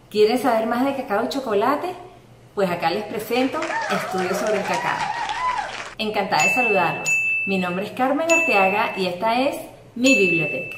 ¿Quieren saber más de cacao y chocolate? Pues acá les presento Estudios sobre el Cacao. Encantada de saludarlos. Mi nombre es Carmen Arteaga y esta es mi biblioteca.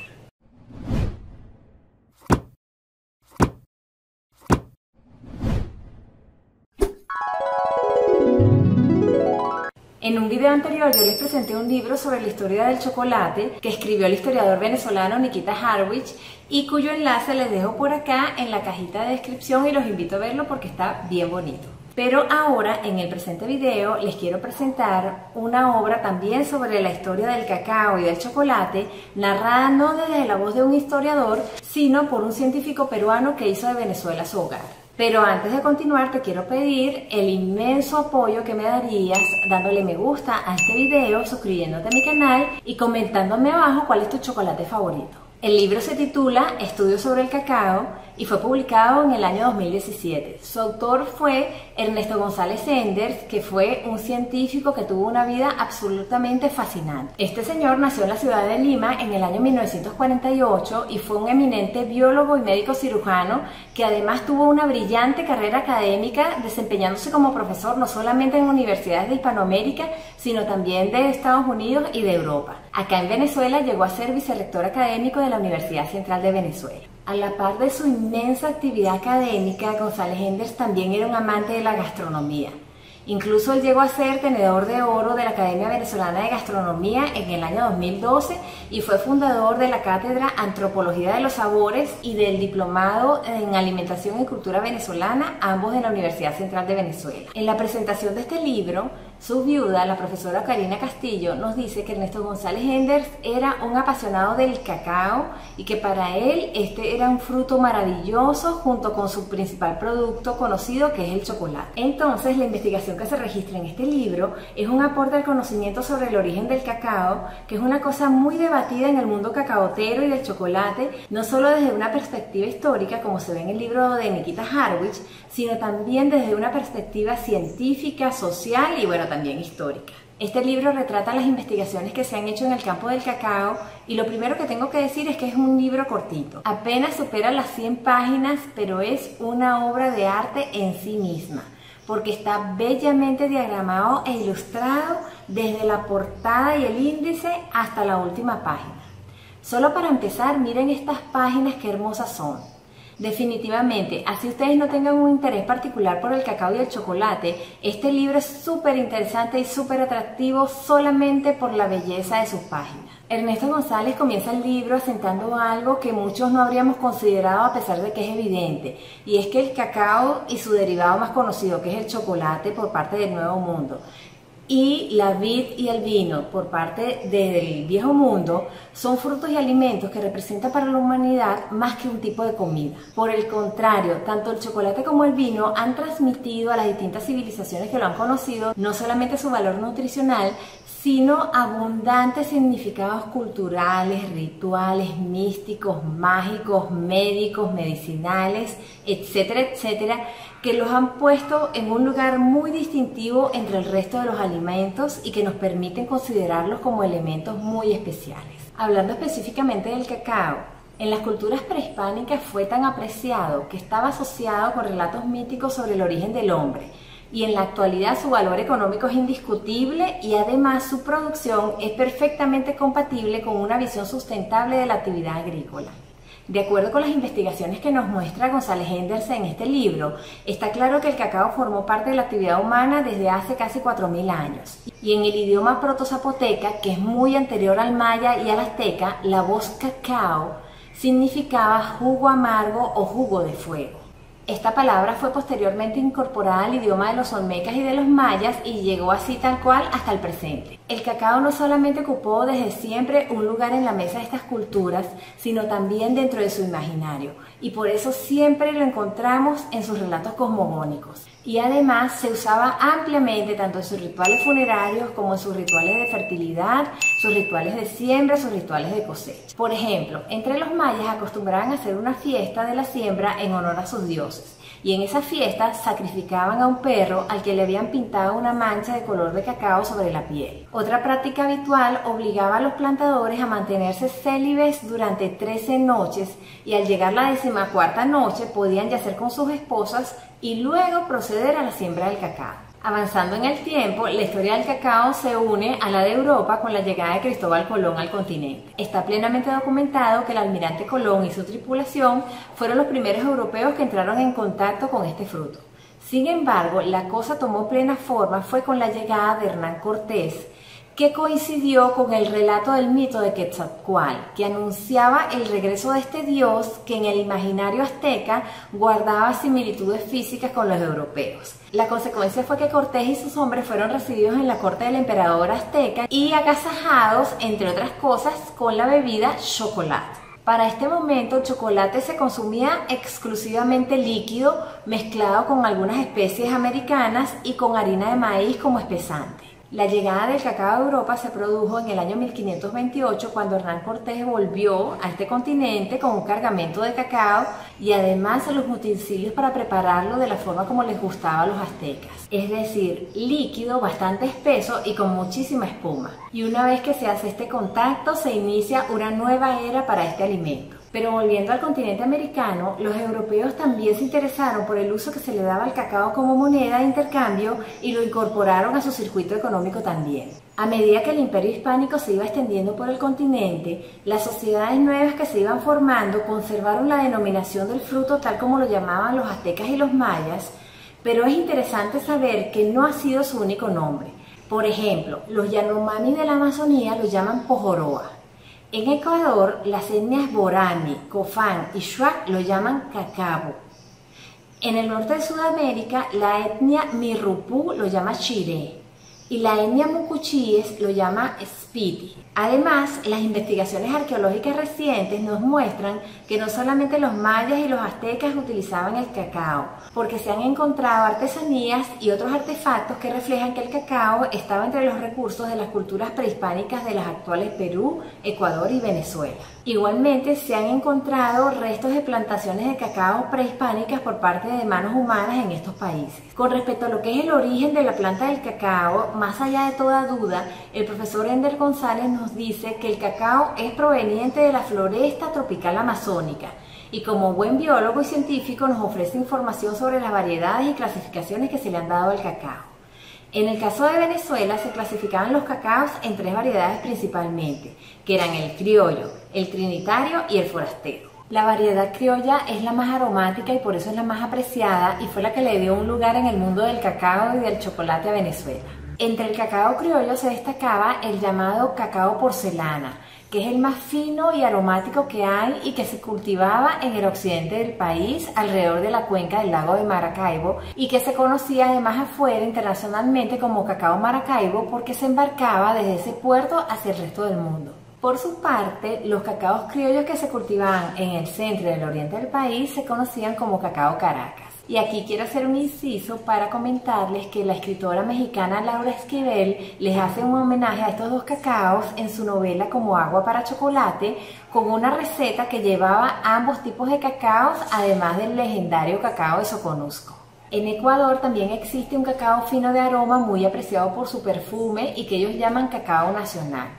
En un video anterior yo les presenté un libro sobre la historia del chocolate que escribió el historiador venezolano Nikita Harwich y cuyo enlace les dejo por acá en la cajita de descripción y los invito a verlo porque está bien bonito. Pero ahora en el presente video les quiero presentar una obra también sobre la historia del cacao y del chocolate, narrada no desde la voz de un historiador, sino por un científico peruano que hizo de Venezuela su hogar. Pero antes de continuar te quiero pedir el inmenso apoyo que me darías dándole me gusta a este video, suscribiéndote a mi canal y comentándome abajo cuál es tu chocolate favorito. El libro se titula Estudios sobre el Cacao y fue publicado en el año 2017. Su autor fue Ernesto González Enders, que fue un científico que tuvo una vida absolutamente fascinante. Este señor nació en la ciudad de Lima en el año 1948 y fue un eminente biólogo y médico cirujano que además tuvo una brillante carrera académica, desempeñándose como profesor no solamente en universidades de Hispanoamérica, sino también de Estados Unidos y de Europa. Acá en Venezuela llegó a ser vicerrector académico de la Universidad Central de Venezuela. A la par de su inmensa actividad académica, González Enders también era un amante de la gastronomía. Incluso él llegó a ser tenedor de oro de la Academia Venezolana de Gastronomía en el año 2012 y fue fundador de la Cátedra Antropología de los Sabores y del Diplomado en Alimentación y Cultura Venezolana, ambos de la Universidad Central de Venezuela. En la presentación de este libro, su viuda, la profesora Karina Castillo, nos dice que Ernesto González Enders era un apasionado del cacao y que para él este era un fruto maravilloso junto con su principal producto conocido, que es el chocolate. Entonces, la investigación que se registra en este libro es un aporte al conocimiento sobre el origen del cacao, que es una cosa muy debatida en el mundo cacaotero y del chocolate, no solo desde una perspectiva histórica, como se ve en el libro de Nikita Harwich, sino también desde una perspectiva científica, social y bueno, también histórica. Este libro retrata las investigaciones que se han hecho en el campo del cacao y lo primero que tengo que decir es que es un libro cortito. Apenas supera las 100 páginas, pero es una obra de arte en sí misma, porque está bellamente diagramado e ilustrado desde la portada y el índice hasta la última página. Solo para empezar, miren estas páginas qué hermosas son. Definitivamente, así ustedes no tengan un interés particular por el cacao y el chocolate, este libro es súper interesante y súper atractivo solamente por la belleza de sus páginas. Ernesto González comienza el libro asentando algo que muchos no habríamos considerado a pesar de que es evidente, y es que el cacao y su derivado más conocido, que es el chocolate por parte del Nuevo Mundo, y la vid y el vino por parte del Viejo Mundo son frutos y alimentos que representan para la humanidad más que un tipo de comida. Por el contrario, tanto el chocolate como el vino han transmitido a las distintas civilizaciones que lo han conocido no solamente su valor nutricional, sino abundantes significados culturales, rituales, místicos, mágicos, médicos, medicinales, etcétera, etcétera, que los han puesto en un lugar muy distintivo entre el resto de los alimentos y que nos permiten considerarlos como elementos muy especiales. Hablando específicamente del cacao, en las culturas prehispánicas fue tan apreciado que estaba asociado con relatos míticos sobre el origen del hombre, y en la actualidad su valor económico es indiscutible y además su producción es perfectamente compatible con una visión sustentable de la actividad agrícola. De acuerdo con las investigaciones que nos muestra González Enders en este libro, está claro que el cacao formó parte de la actividad humana desde hace casi 4000 años. Y en el idioma proto-zapoteca, que es muy anterior al maya y al azteca, la voz cacao significaba jugo amargo o jugo de fuego. Esta palabra fue posteriormente incorporada al idioma de los olmecas y de los mayas y llegó así tal cual hasta el presente. El cacao no solamente ocupó desde siempre un lugar en la mesa de estas culturas, sino también dentro de su imaginario, y por eso siempre lo encontramos en sus relatos cosmogónicos. Y además se usaba ampliamente tanto en sus rituales funerarios como en sus rituales de fertilidad, sus rituales de siembra, sus rituales de cosecha. Por ejemplo, entre los mayas acostumbraban a hacer una fiesta de la siembra en honor a sus dioses. dioses. Y en esa fiesta sacrificaban a un perro al que le habían pintado una mancha de color de cacao sobre la piel. Otra práctica habitual obligaba a los plantadores a mantenerse célibes durante 13 noches y al llegar la 14ª noche podían yacer con sus esposas y luego proceder a la siembra del cacao. Avanzando en el tiempo, la historia del cacao se une a la de Europa con la llegada de Cristóbal Colón al continente. Está plenamente documentado que el almirante Colón y su tripulación fueron los primeros europeos que entraron en contacto con este fruto. Sin embargo, la cosa tomó plena forma fue con la llegada de Hernán Cortés, que coincidió con el relato del mito de Quetzalcóatl, que anunciaba el regreso de este dios que en el imaginario azteca guardaba similitudes físicas con los europeos. La consecuencia fue que Cortés y sus hombres fueron recibidos en la corte del emperador azteca y agasajados, entre otras cosas, con la bebida chocolate. Para este momento el chocolate se consumía exclusivamente líquido, mezclado con algunas especies americanas y con harina de maíz como espesante. La llegada del cacao a Europa se produjo en el año 1528 cuando Hernán Cortés volvió a este continente con un cargamento de cacao y además los utensilios para prepararlo de la forma como les gustaba a los aztecas. Es decir, líquido, bastante espeso y con muchísima espuma. Y una vez que se hace este contacto se inicia una nueva era para este alimento. Pero volviendo al continente americano, los europeos también se interesaron por el uso que se le daba al cacao como moneda de intercambio y lo incorporaron a su circuito económico también. A medida que el imperio hispánico se iba extendiendo por el continente, las sociedades nuevas que se iban formando conservaron la denominación del fruto tal como lo llamaban los aztecas y los mayas, pero es interesante saber que no ha sido su único nombre. Por ejemplo, los Yanomami de la Amazonía lo llaman pojoroa. En Ecuador, las etnias Borani, Cofán y Shuar lo llaman cacabo. En el norte de Sudamérica, la etnia Mirupú lo llama chiré y la etnia Mucuchíes lo llama spiti. Además, las investigaciones arqueológicas recientes nos muestran que no solamente los mayas y los aztecas utilizaban el cacao, porque se han encontrado artesanías y otros artefactos que reflejan que el cacao estaba entre los recursos de las culturas prehispánicas de las actuales Perú, Ecuador y Venezuela. Igualmente, se han encontrado restos de plantaciones de cacao prehispánicas por parte de manos humanas en estos países. Con respecto a lo que es el origen de la planta del cacao, más allá de toda duda, el profesor Ender González nos dice que el cacao es proveniente de la floresta tropical amazónica y como buen biólogo y científico nos ofrece información sobre las variedades y clasificaciones que se le han dado al cacao. En el caso de Venezuela se clasificaban los cacaos en 3 variedades principalmente, que eran el criollo, el trinitario y el forastero. La variedad criolla es la más aromática y por eso es la más apreciada y fue la que le dio un lugar en el mundo del cacao y del chocolate a Venezuela. Entre el cacao criollo se destacaba el llamado cacao porcelana, que es el más fino y aromático que hay y que se cultivaba en el occidente del país, alrededor de la cuenca del lago de Maracaibo, y que se conocía además afuera internacionalmente como cacao Maracaibo porque se embarcaba desde ese puerto hacia el resto del mundo. Por su parte, los cacaos criollos que se cultivaban en el centro y el oriente del país se conocían como cacao Caracas. Y aquí quiero hacer un inciso para comentarles que la escritora mexicana Laura Esquivel les hace un homenaje a estos 2 cacaos en su novela Como agua para chocolate, con una receta que llevaba ambos tipos de cacaos, además del legendario cacao de Soconusco. En Ecuador también existe un cacao fino de aroma muy apreciado por su perfume y que ellos llaman cacao nacional.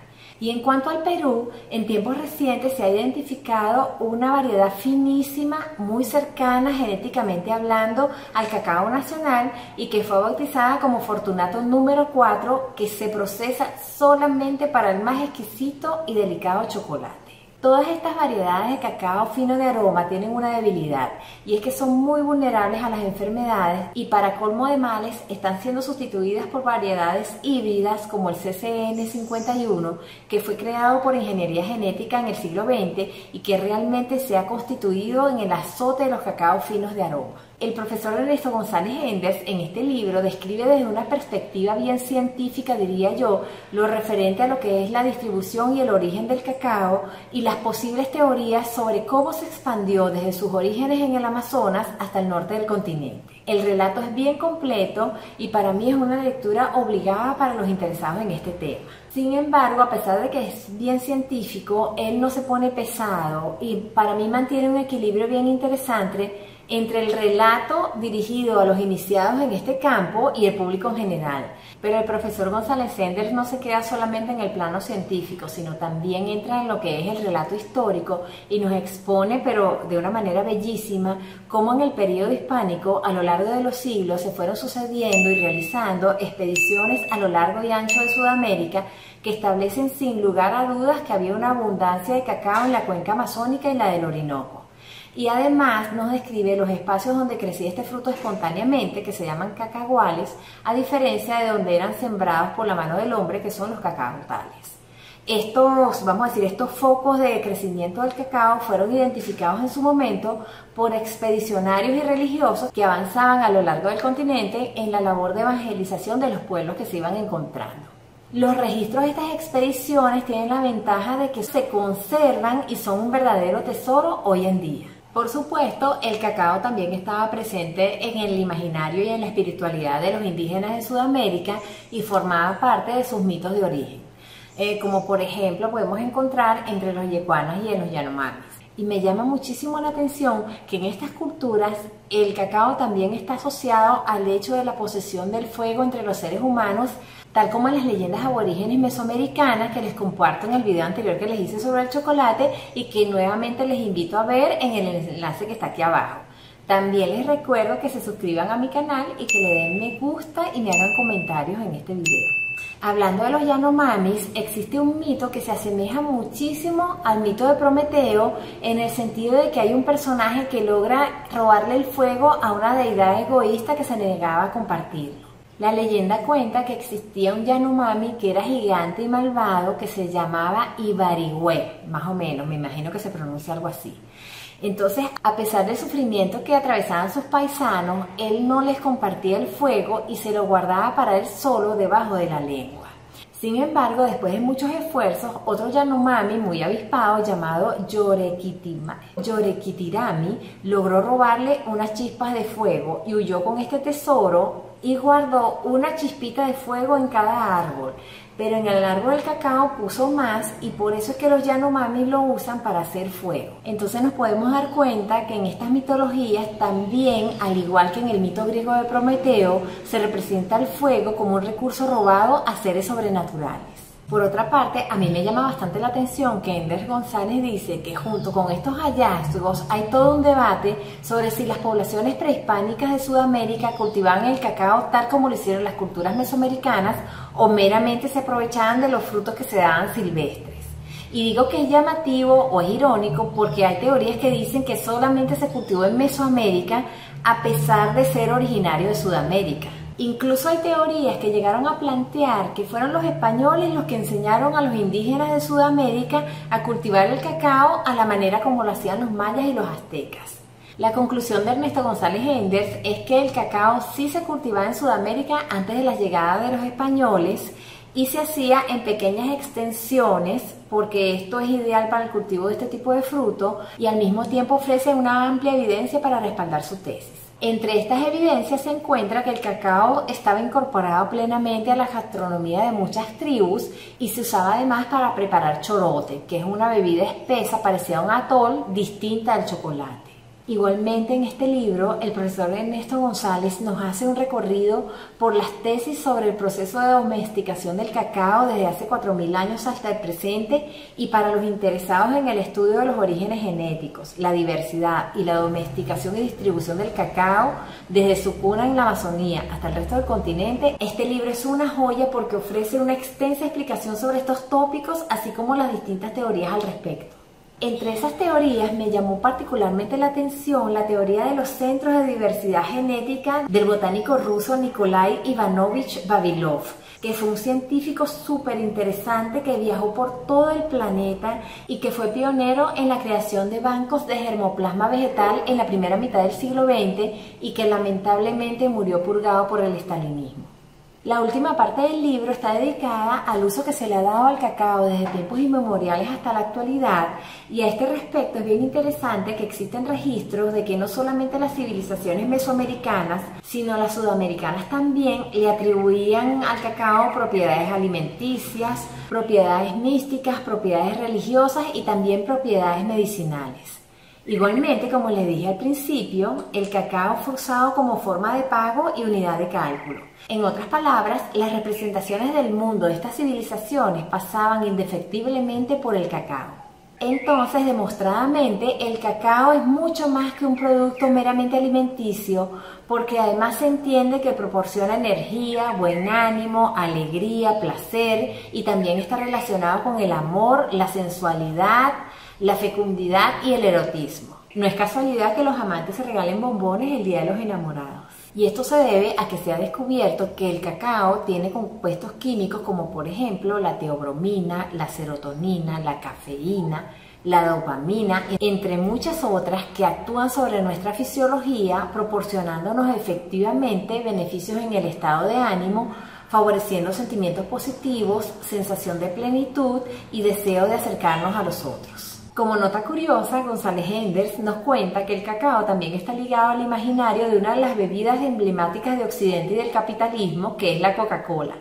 Y en cuanto al Perú, en tiempos recientes se ha identificado una variedad finísima, muy cercana genéticamente hablando al cacao nacional y que fue bautizada como Fortunato número 4, que se procesa solamente para el más exquisito y delicado chocolate. Todas estas variedades de cacao fino de aroma tienen una debilidad y es que son muy vulnerables a las enfermedades y para colmo de males están siendo sustituidas por variedades híbridas como el CCN51 que fue creado por ingeniería genética en el siglo XX y que realmente se ha constituido en el azote de los cacaos finos de aroma. El profesor Ernesto González Enders en este libro describe desde una perspectiva bien científica, diría yo, lo referente a lo que es la distribución y el origen del cacao y las posibles teorías sobre cómo se expandió desde sus orígenes en el Amazonas hasta el norte del continente. El relato es bien completo y para mí es una lectura obligada para los interesados en este tema. Sin embargo, a pesar de que es bien científico, él no se pone pesado y para mí mantiene un equilibrio bien interesante entre el relato dirigido a los iniciados en este campo y el público en general. Pero el profesor González Enders no se queda solamente en el plano científico, sino también entra en lo que es el relato histórico y nos expone, pero de una manera bellísima, cómo en el periodo hispánico, a lo largo de los siglos, se fueron sucediendo y realizando expediciones a lo largo y ancho de Sudamérica que establecen sin lugar a dudas que había una abundancia de cacao en la cuenca amazónica y la del Orinoco. Y además nos describe los espacios donde crecía este fruto espontáneamente, que se llaman cacahuales, a diferencia de donde eran sembrados por la mano del hombre, que son los cacautales. Estos focos de crecimiento del cacao fueron identificados en su momento por expedicionarios y religiosos que avanzaban a lo largo del continente en la labor de evangelización de los pueblos que se iban encontrando. Los registros de estas expediciones tienen la ventaja de que se conservan y son un verdadero tesoro hoy en día. Por supuesto, el cacao también estaba presente en el imaginario y en la espiritualidad de los indígenas de Sudamérica y formaba parte de sus mitos de origen, como por ejemplo podemos encontrar entre los yecuanas y en los yanomamis. Y me llama muchísimo la atención que en estas culturas el cacao también está asociado al hecho de la posesión del fuego entre los seres humanos, tal como en las leyendas aborígenes mesoamericanas que les comparto en el video anterior que les hice sobre el chocolate y que nuevamente les invito a ver en el enlace que está aquí abajo. También les recuerdo que se suscriban a mi canal y que le den me gusta y me hagan comentarios en este video. Hablando de los Yanomamis, existe un mito que se asemeja muchísimo al mito de Prometeo en el sentido de que hay un personaje que logra robarle el fuego a una deidad egoísta que se negaba a compartirlo. La leyenda cuenta que existía un Yanomami que era gigante y malvado que se llamaba Ibarigüe, más o menos, me imagino que se pronuncia algo así. Entonces, a pesar del sufrimiento que atravesaban sus paisanos, él no les compartía el fuego y se lo guardaba para él solo debajo de la lengua. Sin embargo, después de muchos esfuerzos, otro Yanomami muy avispado llamado Yorequitirami logró robarle unas chispas de fuego y huyó con este tesoro y guardó una chispita de fuego en cada árbol. Pero en el árbol del cacao puso más y por eso es que los Yanomami lo usan para hacer fuego. Entonces nos podemos dar cuenta que en estas mitologías también, al igual que en el mito griego de Prometeo, se representa el fuego como un recurso robado a seres sobrenaturales. Por otra parte, a mí me llama bastante la atención que Enders González dice que junto con estos hallazgos hay todo un debate sobre si las poblaciones prehispánicas de Sudamérica cultivaban el cacao tal como lo hicieron las culturas mesoamericanas o meramente se aprovechaban de los frutos que se daban silvestres. Y digo que es llamativo o es irónico porque hay teorías que dicen que solamente se cultivó en Mesoamérica a pesar de ser originario de Sudamérica. Incluso hay teorías que llegaron a plantear que fueron los españoles los que enseñaron a los indígenas de Sudamérica a cultivar el cacao a la manera como lo hacían los mayas y los aztecas. La conclusión de Ernesto González Enders es que el cacao sí se cultivaba en Sudamérica antes de la llegada de los españoles y se hacía en pequeñas extensiones porque esto es ideal para el cultivo de este tipo de fruto y al mismo tiempo ofrece una amplia evidencia para respaldar su tesis. Entre estas evidencias se encuentra que el cacao estaba incorporado plenamente a la gastronomía de muchas tribus y se usaba además para preparar chorote, que es una bebida espesa parecida a un atol, distinta al chocolate. Igualmente en este libro, el profesor Ernesto González nos hace un recorrido por las tesis sobre el proceso de domesticación del cacao desde hace 4000 años hasta el presente y para los interesados en el estudio de los orígenes genéticos, la diversidad y la domesticación y distribución del cacao desde su cuna en la Amazonía hasta el resto del continente. Este libro es una joya porque ofrece una extensa explicación sobre estos tópicos así como las distintas teorías al respecto. Entre esas teorías me llamó particularmente la atención la teoría de los centros de diversidad genética del botánico ruso Nikolai Ivanovich Vavilov, que fue un científico súper interesante que viajó por todo el planeta y que fue pionero en la creación de bancos de germoplasma vegetal en la primera mitad del siglo XX y que lamentablemente murió purgado por el estalinismo. La última parte del libro está dedicada al uso que se le ha dado al cacao desde tiempos inmemoriales hasta la actualidad y a este respecto es bien interesante que existen registros de que no solamente las civilizaciones mesoamericanas, sino las sudamericanas también le atribuían al cacao propiedades alimenticias, propiedades místicas, propiedades religiosas y también propiedades medicinales. Igualmente, como les dije al principio, el cacao fue usado como forma de pago y unidad de cálculo. En otras palabras, las representaciones del mundo de estas civilizaciones pasaban indefectiblemente por el cacao. Entonces, demostradamente, el cacao es mucho más que un producto meramente alimenticio, porque además se entiende que proporciona energía, buen ánimo, alegría, placer, y también está relacionado con el amor, la sensualidad, la fecundidad y el erotismo. No es casualidad que los amantes se regalen bombones el Día de los Enamorados. Y esto se debe a que se ha descubierto que el cacao tiene compuestos químicos como por ejemplo la teobromina, la serotonina, la cafeína, la dopamina, entre muchas otras que actúan sobre nuestra fisiología, proporcionándonos efectivamente beneficios en el estado de ánimo, favoreciendo sentimientos positivos, sensación de plenitud y deseo de acercarnos a los otros. Como nota curiosa, González Enders nos cuenta que el cacao también está ligado al imaginario de una de las bebidas emblemáticas de Occidente y del capitalismo, que es la Coca-Cola,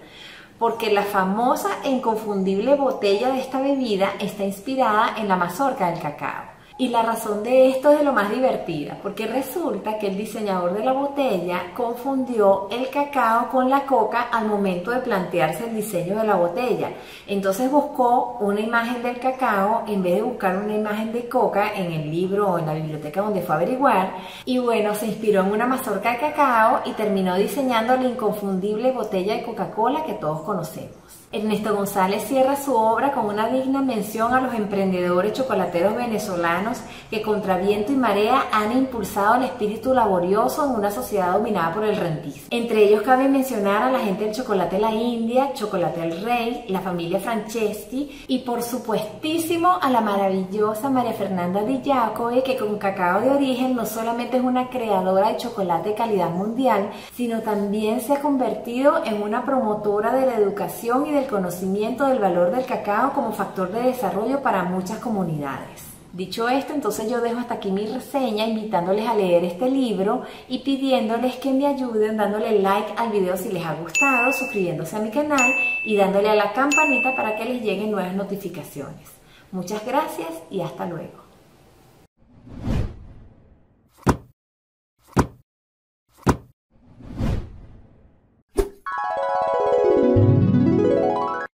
porque la famosa e inconfundible botella de esta bebida está inspirada en la mazorca del cacao. Y la razón de esto es de lo más divertida, porque resulta que el diseñador de la botella confundió el cacao con la coca al momento de plantearse el diseño de la botella. Entonces buscó una imagen del cacao en vez de buscar una imagen de coca en el libro o en la biblioteca donde fue a averiguar. Y bueno, se inspiró en una mazorca de cacao y terminó diseñando la inconfundible botella de Coca-Cola que todos conocemos. Ernesto González cierra su obra con una digna mención a los emprendedores chocolateros venezolanos que contra viento y marea han impulsado el espíritu laborioso en una sociedad dominada por el rentismo. Entre ellos cabe mencionar a la gente del Chocolate La India, Chocolate El Rey, la familia Franceschi y por supuestísimo a la maravillosa María Fernanda Di Giacobi, que con Cacao de Origen no solamente es una creadora de chocolate de calidad mundial, sino también se ha convertido en una promotora de la educación y del conocimiento del valor del cacao como factor de desarrollo para muchas comunidades. Dicho esto, entonces yo dejo hasta aquí mi reseña, invitándoles a leer este libro y pidiéndoles que me ayuden dándole like al video si les ha gustado, suscribiéndose a mi canal y dándole a la campanita para que les lleguen nuevas notificaciones. Muchas gracias y hasta luego.